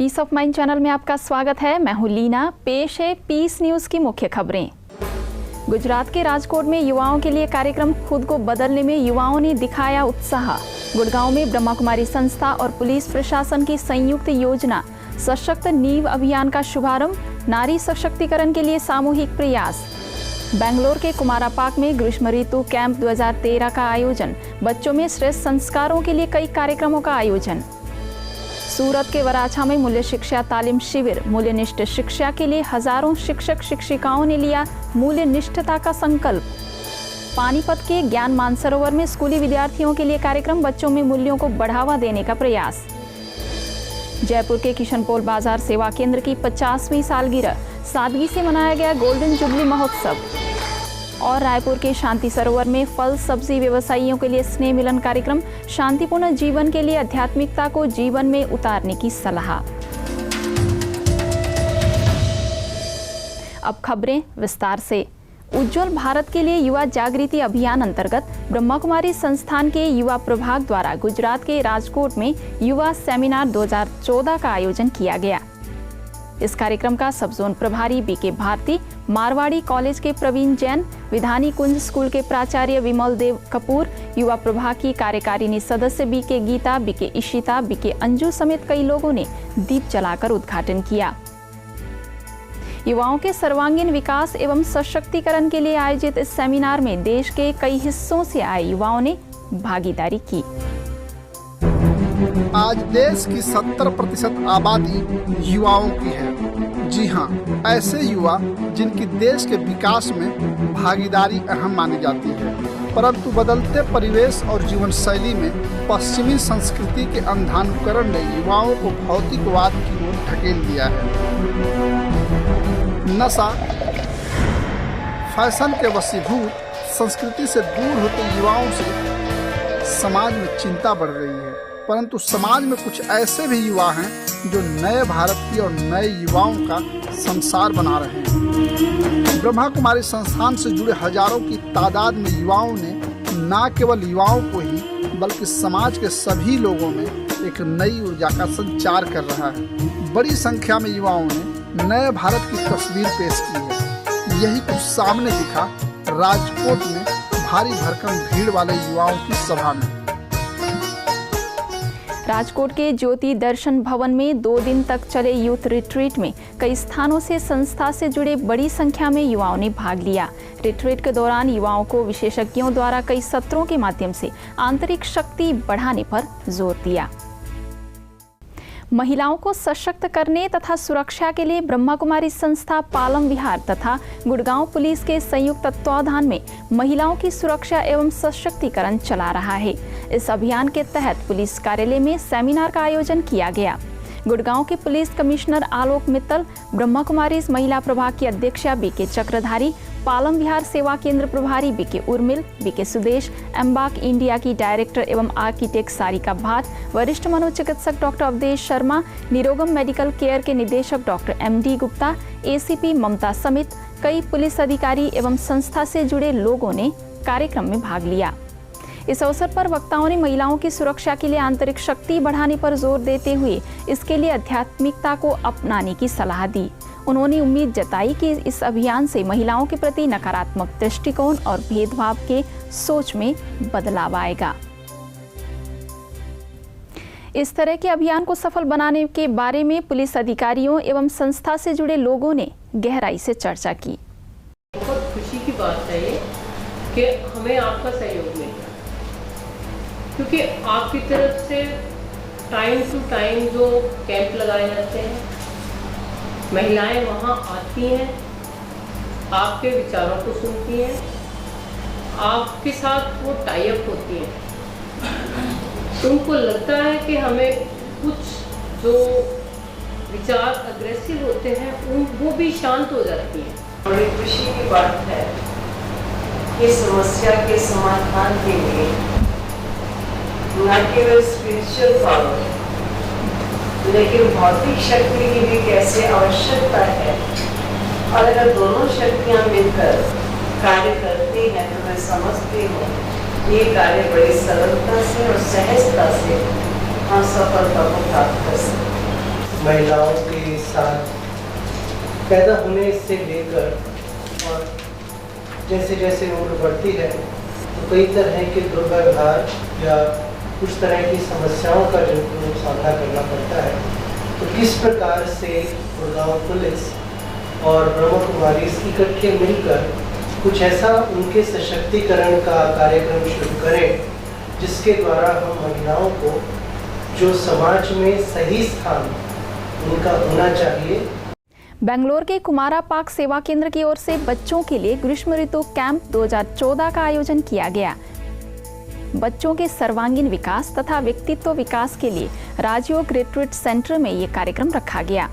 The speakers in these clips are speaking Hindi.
पीस ऑफ माइंड चैनल में आपका स्वागत है। मैं हूं लीना। पेश है पीस न्यूज की मुख्य खबरें। गुजरात के राजकोट में युवाओं के लिए कार्यक्रम खुद को बदलने में युवाओं ने दिखाया उत्साह। गुड़गांव में ब्रह्मा कुमारी संस्था और पुलिस प्रशासन की संयुक्त योजना सशक्त नींव अभियान का शुभारंभ। नारी सशक्तिकरण के लिए सामूहिक प्रयास। बेंगलोर के कुमारा पार्क में ग्रीष्म ऋतु कैंप 2013 का आयोजन। बच्चों में श्रेष्ठ संस्कारों के लिए कई कार्यक्रमों का आयोजन। सूरत के वराछा में मूल्य शिक्षा तालीम शिविर। मूल्यनिष्ठ शिक्षा के लिए हजारों शिक्षक शिक्षिकाओं ने लिया मूल्यनिष्ठता का संकल्प। पानीपत के ज्ञान मानसरोवर में स्कूली विद्यार्थियों के लिए कार्यक्रम। बच्चों में मूल्यों को बढ़ावा देने का प्रयास। जयपुर के किशनपोल बाजार सेवा केंद्र की 50वीं सालगिरह। सादगी से मनाया गया गोल्डन जुबली महोत्सव। और रायपुर के शांति सरोवर में फल सब्जी व्यवसायियों के लिए स्नेह मिलन कार्यक्रम। शांतिपूर्ण जीवन के लिए आध्यात्मिकता को जीवन में उतारने की सलाह। अब खबरें विस्तार से। उज्जवल भारत के लिए युवा जागृति अभियान अंतर्गत ब्रह्मा कुमारी संस्थान के युवा प्रभाग द्वारा गुजरात के राजकोट में युवा सेमिनार 2014 का आयोजन किया गया। इस कार्यक्रम का सब जोन प्रभारी बीके भारती, मारवाड़ी कॉलेज के प्रवीण जैन, विधानी कुंज स्कूल के प्राचार्य विमल देव कपूर, युवा प्रभाग की कार्यकारिणी सदस्य BK Gita, BK Ishita, BK Anju समेत कई लोगों ने दीप जलाकर उद्घाटन किया। युवाओं के सर्वांगीण विकास एवं सशक्तिकरण के लिए आयोजित इस सेमिनार में देश के कई हिस्सों से आए युवाओं ने भागीदारी की। आज देश की 70% आबादी युवाओं की है। जी हाँ, ऐसे युवा जिनकी देश के विकास में भागीदारी अहम मानी जाती है, परंतु बदलते परिवेश और जीवन शैली में पश्चिमी संस्कृति के अंधानुकरण ने युवाओं को भौतिकवाद की ओर ढकेल दिया है। नशा, फैशन के वशीभूत संस्कृति से दूर होते युवाओं से समाज में चिंता बढ़ रही है, परंतु समाज में कुछ ऐसे भी युवा हैं जो नए भारत की और नए युवाओं का संसार बना रहे हैं। ब्रह्मा कुमारी संस्थान से जुड़े हजारों की तादाद में युवाओं ने न केवल युवाओं को ही बल्कि समाज के सभी लोगों में एक नई ऊर्जा का संचार कर रहा है। बड़ी संख्या में युवाओं ने नए भारत की तस्वीर पेश की है। यही कुछ सामने दिखा राजकोट में भारी भरकम भीड़ वाले युवाओं की सभा में। राजकोट के ज्योति दर्शन भवन में 2 दिन तक चले यूथ रिट्रीट में कई स्थानों से संस्था से जुड़े बड़ी संख्या में युवाओं ने भाग लिया। रिट्रीट के दौरान युवाओं को विशेषज्ञों द्वारा कई सत्रों के माध्यम से आंतरिक शक्ति बढ़ाने पर जोर दिया। महिलाओं को सशक्त करने तथा सुरक्षा के लिए ब्रह्मा कुमारी संस्था पालम विहार तथा गुड़गांव पुलिस के संयुक्त तत्वाधान में महिलाओं की सुरक्षा एवं सशक्तिकरण चला रहा है। इस अभियान के तहत पुलिस कार्यालय में सेमिनार का आयोजन किया गया। गुड़गांव के पुलिस कमिश्नर आलोक मित्तल, ब्रह्मा कुमारी महिला प्रभाग की अध्यक्षा बीके चक्रधारी, पालम विहार सेवा केंद्र प्रभारी बीके उर्मिल, बीके सुदेश, एम्बाक इंडिया की डायरेक्टर एवं आर्किटेक्ट सारिका भाट, वरिष्ठ मनोचिकित्सक doctor Awadhesh Sharma, Nirogam medical care के निदेशक doctor MD Gupta, ACP Mamta समेत कई पुलिस अधिकारी एवं संस्था से जुड़े लोगों ने कार्यक्रम में भाग लिया। इस अवसर पर वक्ताओं ने महिलाओं की सुरक्षा के लिए आंतरिक शक्ति बढ़ाने पर जोर देते हुए इसके लिए आध्यात्मिकता को अपनाने की सलाह दी। उन्होंने उम्मीद जताई कि इस अभियान से महिलाओं के प्रति नकारात्मक दृष्टिकोण और भेदभाव के सोच में बदलाव आएगा। इस तरह के अभियान को सफल बनाने के बारे में पुलिस अधिकारियों एवं संस्था से जुड़े लोगों ने गहराई से चर्चा की। बहुत खुशी की बात है ये कि हमें आपका सहयोग मिला, क्योंकि आपकी तरफ से टाइम टू टाइम जो कैंप लगाए जाते हैं, महिलाएं वहाँ आती हैं, आपके विचारों को सुनती हैं, आपके साथ वो टाई अप होती हैं। उनको लगता है कि हमें कुछ जो विचार अग्रेसिव होते हैं वो भी शांत हो जाती हैं। बड़ी खुशी की बात है कि समस्या के समाधान के लिए न केवल स्पिरिचुअल पावर लेकिन भौतिक शक्ति की भी कैसे आवश्यकता है, और अगर दोनों शक्तियां मिलकर कार्य करती हैं तो मैं समझती हूँ ये कार्य बड़ी सरलता से और सहजता से हम सफलता को प्राप्त कर सकते हैं। महिलाओं के साथ पैदा होने से लेकर और जैसे जैसे उम्र बढ़ती है तो कई तरह के दुर्व्यवहार या कुछ तरह की समस्याओं का जिनको सामना करना पड़ता है, तो किस प्रकार से गुड़गांव पुलिस और ब्रह्मा कुमारी इकट्ठे मिलकर कुछ ऐसा उनके सशक्तिकरण का कार्यक्रम शुरू करें जिसके द्वारा हम महिलाओं को जो समाज में सही स्थान उनका होना चाहिए। बेंगलोर के कुमारा पार्क सेवा केंद्र की ओर से बच्चों के लिए ग्रीष्म ऋतु कैंप 2014 का आयोजन किया गया। बच्चों के सर्वांगीण विकास तथा व्यक्तित्व विकास के लिए राजयोग रिट्रीट सेंटर में ये कार्यक्रम रखा गया।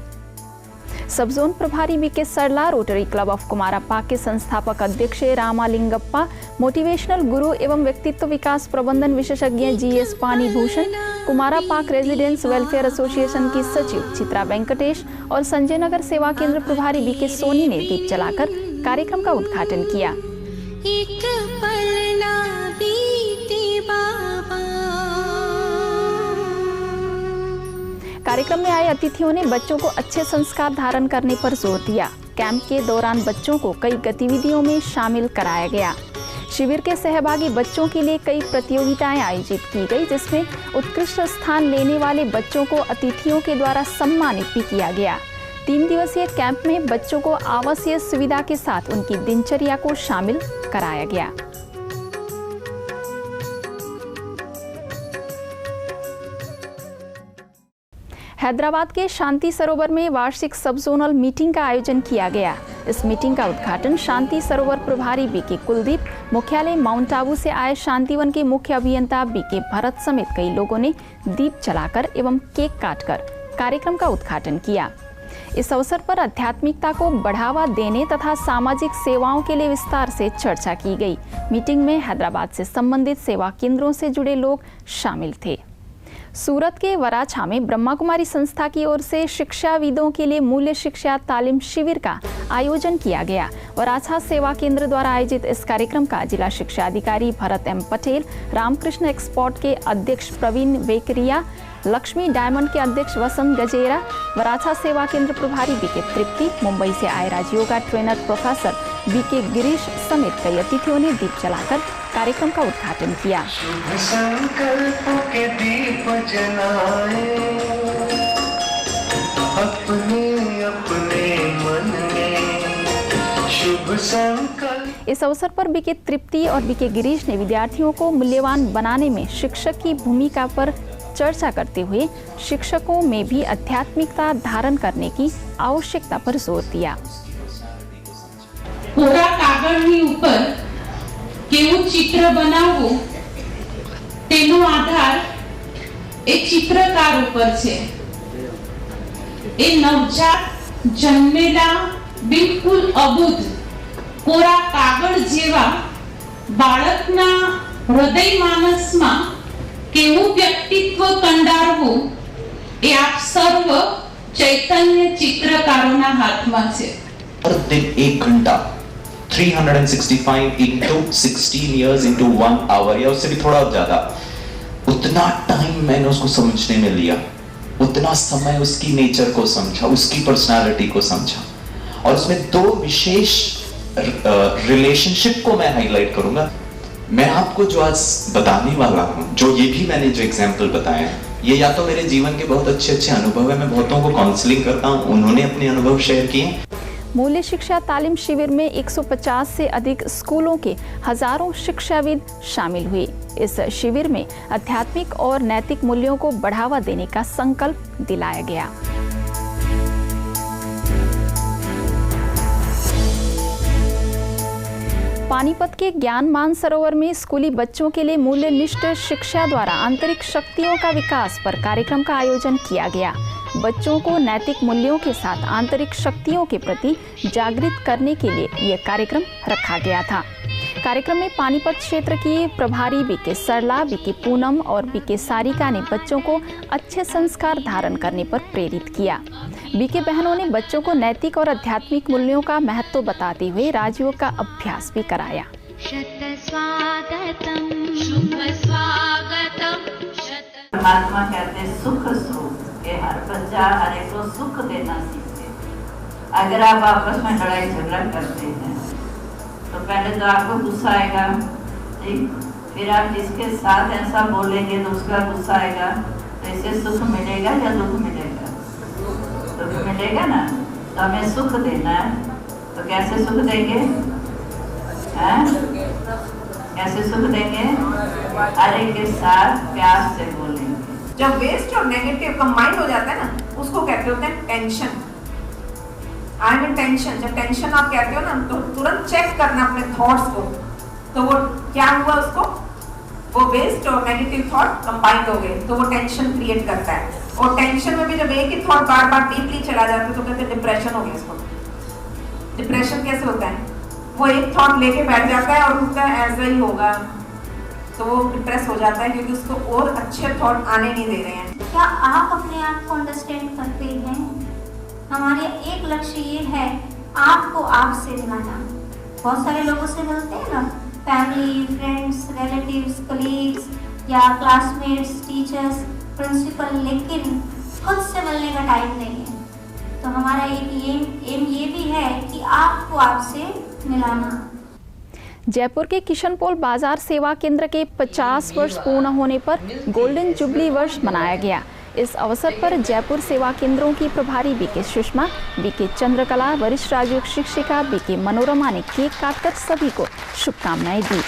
सब जोन प्रभारी BK Sarla, Rotary club of Kumara park के संस्थापक अध्यक्ष रामालिंगप्पा, मोटिवेशनल गुरु एवं व्यक्तित्व विकास प्रबंधन विशेषज्ञ GS पानी Bhushan, Kumara park residents welfare association की सचिव चित्रा वेंकटेश और संजय नगर सेवा केंद्र प्रभारी बीके सोनी ने दीप जलाकर कार्यक्रम का उद्घाटन किया। एक पल ना बीते बाबा। कार्यक्रम में आए अतिथियों ने बच्चों को अच्छे संस्कार धारण करने पर जोर दिया। कैंप के दौरान बच्चों को कई गतिविधियों में शामिल कराया गया। शिविर के सहभागी बच्चों के लिए कई प्रतियोगिताएं आयोजित की गई, जिसमें उत्कृष्ट स्थान लेने वाले बच्चों को अतिथियों के द्वारा सम्मानित भी किया गया। 3 दिवसीय कैंप में बच्चों को आवासीय सुविधा के साथ उनकी दिनचर्या को शामिल कराया गया। हैदराबाद के शांति सरोवर में वार्षिक सब जोनल मीटिंग का आयोजन किया गया। इस मीटिंग का उद्घाटन शांति सरोवर प्रभारी बीके कुलदीप, मुख्यालय माउंट आबू से आए शांतिवन के मुख्य अभियंता बीके भरत समेत कई लोगों ने दीप जलाकर एवं केक काटकर कार्यक्रम का उद्घाटन किया। इस अवसर पर आध्यात्मिकता को बढ़ावा देने तथा सामाजिक सेवाओं के लिए विस्तार से चर्चा की गई। मीटिंग में हैदराबाद से संबंधित सेवा केंद्रों से जुड़े लोग शामिल थे। सूरत के वराछा में ब्रह्मा कुमारी संस्था की ओर से शिक्षाविदों के लिए मूल्य शिक्षा तालीम शिविर का आयोजन किया गया। वराछा सेवा केंद्र द्वारा आयोजित इस कार्यक्रम का जिला शिक्षा अधिकारी भरत M पटेल, रामकृष्ण एक्सपोर्ट के अध्यक्ष प्रवीण वेकरिया, लक्ष्मी डायमंड के अध्यक्ष वसंत गजेरा, वराछा सेवा केंद्र प्रभारी बीके तृप्ति, मुंबई से आए Rajyoga trainer professor BK Girish समेत कई अतिथियों ने दीप जलाकर कार्यक्रम का उद्घाटन किया। शुभ संकल्पों के दीप जलाए अपने अपने मन में शुभ संकल्प। इस अवसर पर बीके तृप्ति और बीके गिरीश ने विद्यार्थियों को मूल्यवान बनाने में शिक्षक की भूमिका पर चर्चा करते हुए शिक्षकों में भी आध्यात्मिकता धारण करने की आवश्यकता पर जोर दिया। कोरा कागळनी ऊपर केवुं चित्र बनावવું તેનો આધાર એ ચિત્રકાર ઉપર છે। એ નવજાત જન્મેલા બિલકુલ અબુધ કોરા કાગળ જેવા બાળકના હૃદય માનસમાં કેવું વ્યક્તિત્વ કંડારવું એ આપ સર્વ ચૈતન્ય ચિત્રકારોના હાથમાં છે। हर दिन 1 घंटा 365 into 16 years into 1 hour या उससे भी थोड़ा ज्यादा, उतना टाइम मैंने उसको समझने में लिया, उतना समय उसकी नेचर को समझा, उसकी पर्सनालिटी को समझा। और उसमें 2 विशेष रिलेशनशिप को मैं हाईलाइट करूंगा। मैं आपको जो आज बताने वाला हूं, जो ये भी मैंने जो एग्जाम्पल बताया, ये या तो मेरे जीवन के बहुत अच्छे अनुभव है। मैं बहुतों को काउंसलिंग करता हूं, उन्होंने अपने अनुभव शेयर किए। मूल्य शिक्षा तालीम शिविर में 150 से अधिक स्कूलों के हजारों शिक्षाविद शामिल हुए। इस शिविर में आध्यात्मिक और नैतिक मूल्यों को बढ़ावा देने का संकल्प दिलाया गया। पानीपत के ज्ञान मानसरोवर में स्कूली बच्चों के लिए मूल्यनिष्ठ शिक्षा द्वारा आंतरिक शक्तियों का विकास पर कार्यक्रम का आयोजन किया गया। बच्चों को नैतिक मूल्यों के साथ आंतरिक शक्तियों के प्रति जागृत करने के लिए यह कार्यक्रम रखा गया था। कार्यक्रम में पानीपत क्षेत्र की प्रभारी बीके सरला, बीके पूनम और बीके सारिका ने बच्चों को अच्छे संस्कार धारण करने पर प्रेरित किया। बीके बहनों ने बच्चों को नैतिक और आध्यात्मिक मूल्यों का महत्व बताते हुए राजयोग का अभ्यास भी कराया। परमात्मा कहते सुख स्वरूप कि हर बच्चा हर एक को सुख देना सीखे। अगर आप आपस में लड़ाई झगड़ा करते हैं तो पहले तो आपको गुस्सा आएगा, ठीक, फिर आप जिसके साथ ऐसा बोलेंगे तो उसका गुस्सा आएगा, तो इससे सुख मिलेगा या दुख मिलेगा? दुख मिलेगा ना। तो हमें सुख देना है, तो कैसे सुख देंगे? कैसे सुख देंगे? हर एक के साथ प्यार से बोलेंगे। जब वेस्ट और नेगेटिव कंबाइन हो जाता है ना, उसको कहते होते हैं tension. I am in tension. जब टेंशन आप कहते हो ना, तो तुरंत चेक करना अपने थॉट्स को, तो वो क्या हुआ, उसको वो वेस्ट और नेगेटिव थॉट कंबाइन हो गए, तो वो टेंशन क्रिएट करता है। और टेंशन में भी जब एक ही थॉट बार बार डीपली चला जाता है तो कहते हैं डिप्रेशन हो गया। इसको डिप्रेशन कैसे होता है? वो एक थॉट लेके बैठ जाता है और उसका ऐसा ही होगा, तो वो डिप्रेस हो जाता है क्योंकि उसको और अच्छे थॉट आने नहीं दे रहे हैं। क्या आप अपने आप को अंडरस्टैंड करते हैं? हमारे एक लक्ष्य ये है आपको आपसे मिलाना। बहुत सारे लोगों से मिलते हैं ना, फैमिली, फ्रेंड्स, रिलेटिव्स, कलीग्स या क्लासमेट्स, टीचर्स, प्रिंसिपल, लेकिन खुद से मिलने का टाइम नहीं है। तो हमारा एक एम ये भी है कि आपको आपसे मिलाना। जयपुर के किशनपोल बाजार सेवा केंद्र के 50 वर्ष पूर्ण होने पर गोल्डन जुबली वर्ष मनाया गया। इस अवसर पर जयपुर सेवा केंद्रों की प्रभारी बीके सुषमा, बीके चंद्रकला, वरिष्ठ राजयोग शिक्षिका बीके मनोरमा ने केक काटकर सभी को शुभकामनाएं दी।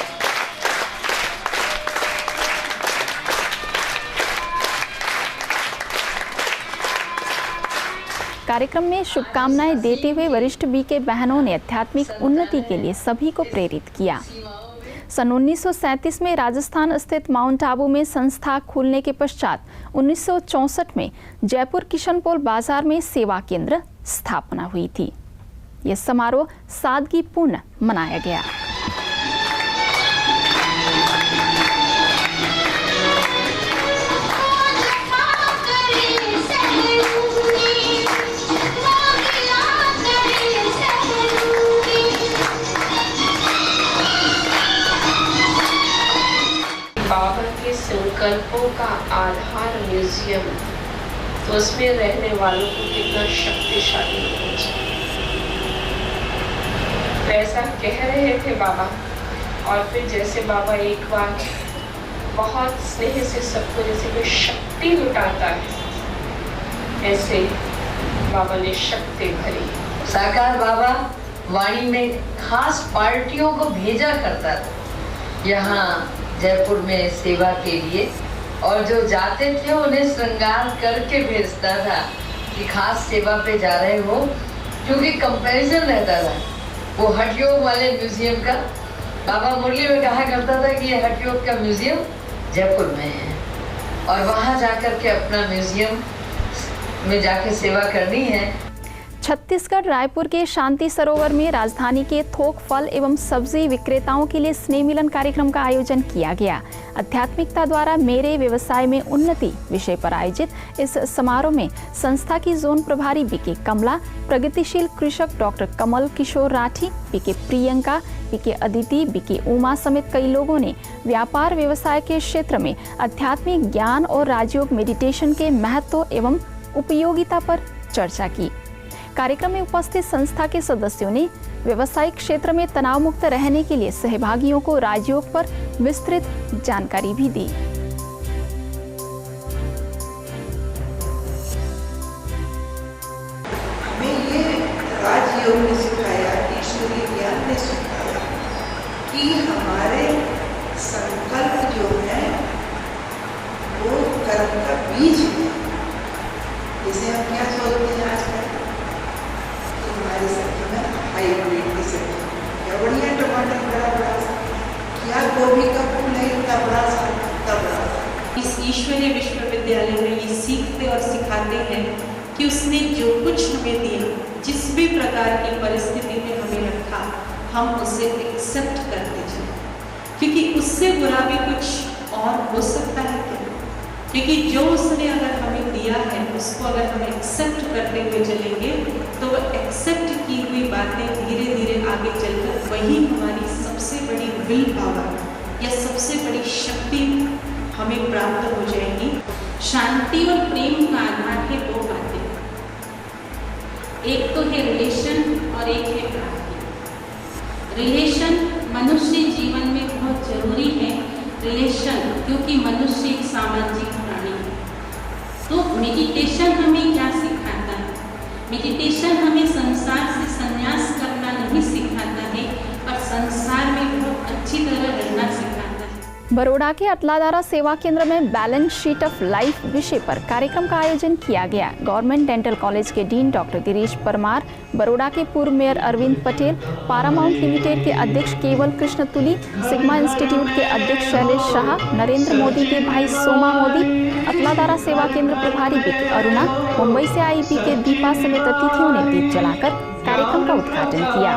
कार्यक्रम में शुभकामनाएं देते हुए वरिष्ठ बीके बहनों ने आध्यात्मिक उन्नति के लिए सभी को प्रेरित किया। सन 1937 में राजस्थान स्थित माउंट आबू में संस्था खुलने के पश्चात 1964 में जयपुर किशनपोल बाजार में सेवा केंद्र स्थापना हुई थी। यह समारोह सादगीपूर्ण मनाया गया। बाबा के संकल्पों का आधार म्यूजियम, तो उसमें रहने वालों को कितना शक्तिशाली होना चाहिए। तो ऐसा कह रहे थे बाबा, और फिर जैसे बाबा एक बार बहुत स्नेह से सबको जैसे कोई शक्ति लुटाता है, ऐसे बाबा ने शक्ति भरी। साकार बाबा वाणी में खास पार्टियों को भेजा करता था यहाँ जयपुर में सेवा के लिए, और जो जाते थे उन्हें श्रृंगार करके भेजता था कि खास सेवा पे जा रहे हो, क्योंकि कंपैरिजन रहता था। वो हठयोग वाले म्यूजियम का बाबा मुरली में कहा करता था कि ये हठयोग का म्यूजियम जयपुर में है, और वहाँ जाकर के अपना म्यूजियम में जाके सेवा करनी है। छत्तीसगढ़ रायपुर के शांति सरोवर में राजधानी के थोक फल एवं सब्जी विक्रेताओं के लिए स्नेह मिलन कार्यक्रम का आयोजन किया गया। आध्यात्मिकता द्वारा मेरे व्यवसाय में उन्नति विषय पर आयोजित इस समारोह में संस्था की जोन प्रभारी बीके कमला, प्रगतिशील कृषक doctor Kamal Kishore Rathi, BK Priyanka, BK Aditi, BK Uma समेत कई लोगों ने व्यापार व्यवसाय के क्षेत्र में आध्यात्मिक ज्ञान और राजयोग मेडिटेशन के महत्व एवं उपयोगिता पर चर्चा की। कार्यक्रम में उपस्थित संस्था के सदस्यों ने व्यवसायिक क्षेत्र में तनाव मुक्त रहने के लिए सहभागियों को राजयोग पर विस्तृत जानकारी भी दी। हमें ये राजयोग ने सिखाया, ईश्वरीय ज्ञान ने सिखाया कि हमारे संकल्प जो है वो कर्म का बीज है। जैसे हम क्या सोचते हैं आजकल, हमारे सब्जी में हाईब्रिड की सब्जी, क्या बढ़िया टमाटर बड़ा बड़ा सा, क्या गोभी का फूल है इतना बड़ा सा, इतना बड़ा सा। इस ईश्वरीय विश्वविद्यालय में ये सीखते और सिखाते हैं कि उसने जो कुछ हमें दिया, जिस भी प्रकार की परिस्थिति में हमें रखा, हम उसे एक्सेप्ट करते चले, क्योंकि उससे बुरा भी कुछ और हो सकता है क्या? क्योंकि जो उसने अगर हमें दिया है उसको अगर हम एक्सेप्ट करते हुए चलेंगे तो वो एक्सेप्ट की हुई बातें धीरे धीरे आगे चलकर वही हमारी सबसे बड़ी विल पावर या सबसे बड़ी शक्ति हमें प्राप्त हो जाएगी। शांति और प्रेम का आधार है है रिलेशन और एक है प्रार्थना। रिलेशन मनुष्य जीवन में बहुत जरूरी है, रिलेशन क्योंकि मनुष्य एक सामाजिक प्राणी है। तो मेडिटेशन हमें क्या सिखाता है? मेडिटेशन हमें संसार से संन्यास करना नहीं सिखाता है, पर संसार में बहुत अच्छी तरह रहना सिखाता है। बड़ौदा के अतलादारा सेवा केंद्र में बैलेंस शीट ऑफ लाइफ विषय पर कार्यक्रम का आयोजन किया गया। गवर्नमेंट डेंटल कॉलेज के डीन डॉक्टर गिरीश परमार, बड़ौदा के पूर्व mayor Arvind Patel, Paramount limited के अध्यक्ष केवल कृष्ण तुली, सिग्मा इंस्टीट्यूट के अध्यक्ष शैलेश शाह, नरेंद्र मोदी के भाई सोमा मोदी, अतलादारा सेवा केंद्र प्रभारी बीके अरुणा, मुंबई से आई बीके दीपा समेत अतिथियों ने दीप जलाकर कार्यक्रम का उद्घाटन किया।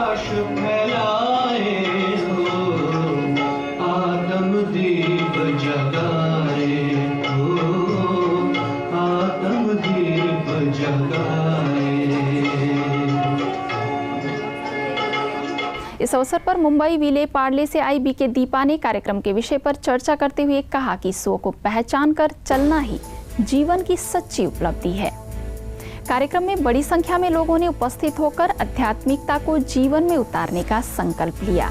इस अवसर पर मुंबई विले पार्ले से आई बीके दीपा ने कार्यक्रम के विषय पर चर्चा करते हुए कहा कि स्व को पहचान कर चलना ही जीवन की सच्ची उपलब्धि है। कार्यक्रम में बड़ी संख्या में लोगों ने उपस्थित होकर आध्यात्मिकता को जीवन में उतारने का संकल्प लिया।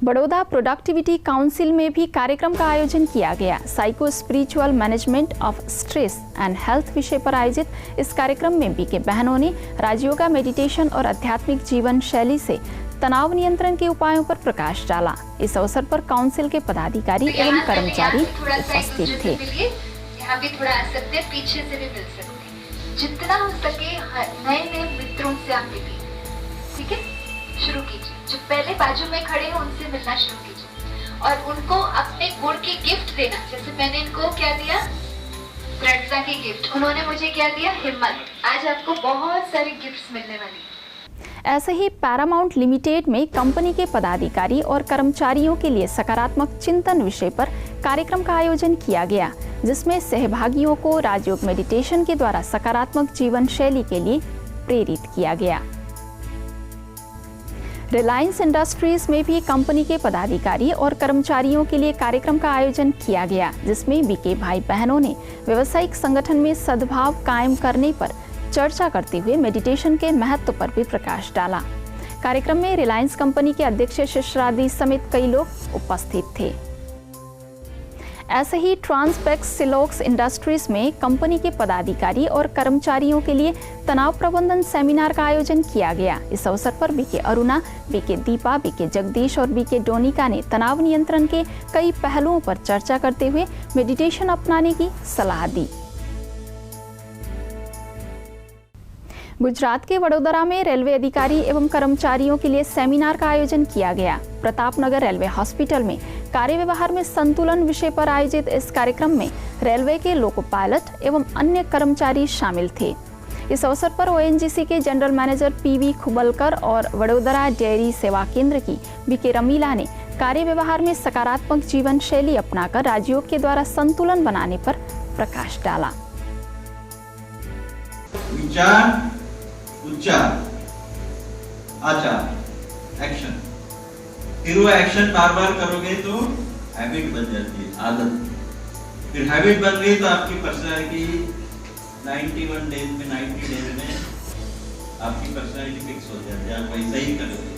बड़ौदा प्रोडक्टिविटी काउंसिल में भी कार्यक्रम का आयोजन किया गया। Psycho spiritual management of stress and health विषय पर आयोजित इस कार्यक्रम में बीके बहनों ने राजयोगा, मेडिटेशन और आध्यात्मिक जीवन शैली से तनाव नियंत्रण के उपायों पर प्रकाश डाला। इस अवसर पर काउंसिल के पदाधिकारी एवं कर्मचारी उपस्थित थे। यहाँ भी थोड़ा आ सकते हैं, पीछे से भी मिल सकते हैं, जितना हो सके नए नए मित्रों से आप मिलिए। ठीक है, शुरू कीजिए। जो पहले बाजू में खड़े हैं उनसे मिलना शुरू कीजिए और उनको अपने गुण की गिफ्ट देना। जैसे मैंने इनको क्या दिया, दृढ़ता की गिफ्ट, उन्होंने मुझे क्या दिया, हिम्मत। आज आपको बहुत सारी गिफ्ट्स मिलने वाली है। ऐसे ही पैरामाउंट लिमिटेड में कंपनी के पदाधिकारी और कर्मचारियों के लिए सकारात्मक चिंतन विषय पर कार्यक्रम का आयोजन किया गया, जिसमें सहभागियों को राजयोग मेडिटेशन के द्वारा सकारात्मक जीवन शैली के लिए प्रेरित किया गया। रिलायंस इंडस्ट्रीज में भी कंपनी के पदाधिकारी और कर्मचारियों के लिए कार्यक्रम का आयोजन किया गया, जिसमें बीके भाई बहनों ने व्यावसायिक संगठन में सद्भाव कायम करने पर चर्चा करते हुए मेडिटेशन के महत्व पर भी प्रकाश डाला। कार्यक्रम में रिलायंस कंपनी के अध्यक्ष शिशरादी समेत कई लोग उपस्थित थे। ऐसे ही ट्रांसपेक्स सिलोक्स इंडस्ट्रीज में कंपनी के पदाधिकारी और कर्मचारियों के लिए तनाव प्रबंधन सेमिनार का आयोजन किया गया। इस अवसर पर BK Aruna, BK Deepa, BK Jagdish और बीके डोनिका ने तनाव नियंत्रण के कई पहलुओं पर चर्चा करते हुए मेडिटेशन अपनाने की सलाह दी। गुजरात के वडोदरा में रेलवे अधिकारी एवं कर्मचारियों के लिए सेमिनार का आयोजन किया गया। प्रतापनगर रेलवे हॉस्पिटल में कार्य व्यवहार में संतुलन विषय पर आयोजित इस कार्यक्रम में रेलवे के लोको पायलट एवं अन्य कर्मचारी शामिल थे। इस अवसर पर ओएनजीसी के जनरल मैनेजर पीवी खुबलकर और वडोदरा डेयरी सेवा केंद्र की बीके रमीला ने कार्य व्यवहार में सकारात्मक जीवन शैली अपनाकर राजयोग के द्वारा संतुलन बनाने पर प्रकाश डाला। विचार, उच्चार, आचार, एक्शन। फिर वो एक्शन बार बार करोगे तो हैबिट बन जाती है, आदत। फिर हैबिट बन गई तो आपकी पर्सनालिटी 91 डेज में 90 डेज में आपकी पर्सनालिटी फिक्स हो जाती है, आप वैसा ही करोगे।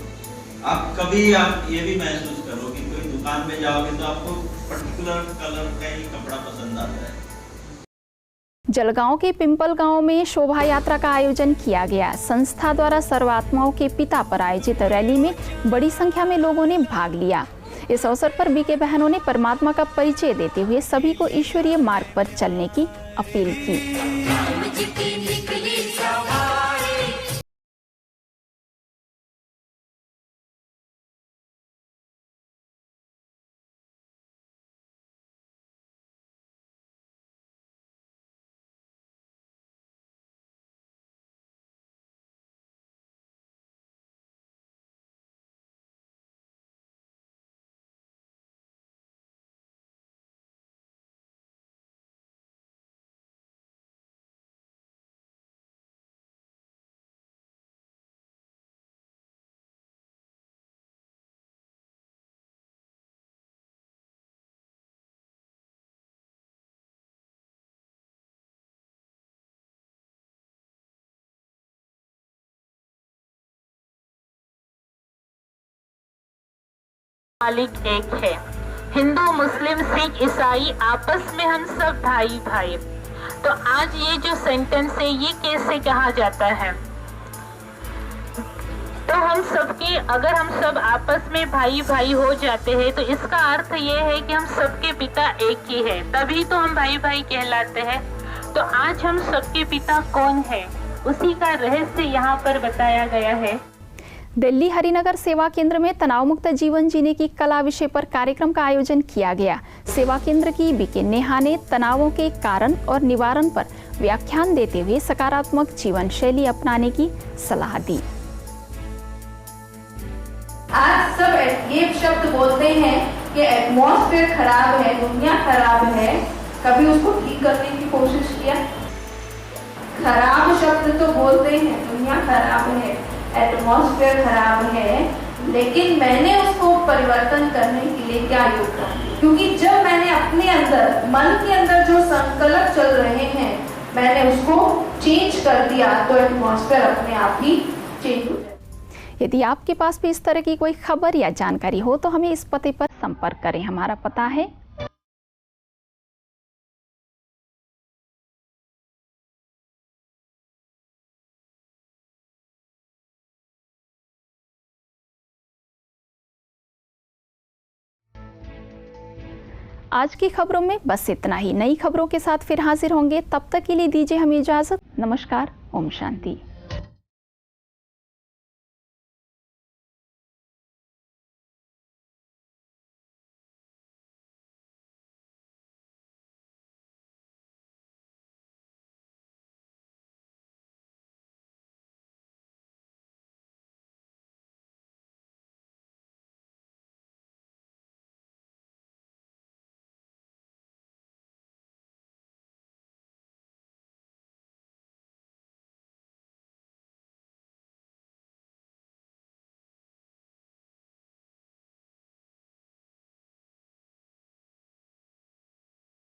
आप कभी आप ये भी महसूस करो कि कोई दुकान में जाओगे तो आपको पर्टिकुलर कलर का ही कपड़ा पसंद आता है। जलगांव के पिंपल गांव में शोभा यात्रा का आयोजन किया गया। संस्था द्वारा सर्वात्माओं के पिता पर आयोजित रैली में बड़ी संख्या में लोगों ने भाग लिया। इस अवसर पर बीके बहनों ने परमात्मा का परिचय देते हुए सभी को ईश्वरीय मार्ग पर चलने की अपील की। मालिक एक है। हिंदू, मुस्लिम, सिख, ईसाई आपस में हम सब भाई भाई। तो आज ये जो सेंटेंस है ये कैसे कहा जाता है? तो हम सबके, अगर हम सब आपस में भाई भाई हो जाते हैं तो इसका अर्थ ये है कि हम सबके पिता एक ही है, तभी तो हम भाई भाई कहलाते हैं। तो आज हम सबके पिता कौन है, उसी का रहस्य यहाँ पर बताया गया है। दिल्ली हरिनगर सेवा केंद्र में तनाव मुक्त जीवन जीने की कला विषय पर कार्यक्रम का आयोजन किया गया। सेवा केंद्र की बीके नेहा ने तनावों के कारण और निवारण पर व्याख्यान देते हुए सकारात्मक जीवन शैली अपनाने की सलाह दी। आज सब ये शब्द बोलते हैं कि एटमॉस्फेयर खराब है, दुनिया खराब है, कभी उसको ठीक करने की कोशिश किया? खराब शब्द तो बोलते हैं, दुनिया खराब है, एटमॉस्फेयर खराब है, लेकिन मैंने उसको परिवर्तन करने के लिए क्या योगदान दिया? क्योंकि जब मैंने अपने अंदर, मन के अंदर जो संकल्प चल रहे हैं, मैंने उसको चेंज कर दिया तो एटमॉस्फेयर अपने आप ही चेंज हो जाए। यदि आपके पास भी इस तरह की कोई खबर या जानकारी हो तो हमें इस पते पर संपर्क करें। हमारा पता है आज की खबरों में बस इतना ही। नई खबरों के साथ फिर हाजिर होंगे, तब तक के लिए दीजिए हमें इजाजत। नमस्कार, ओम शांति।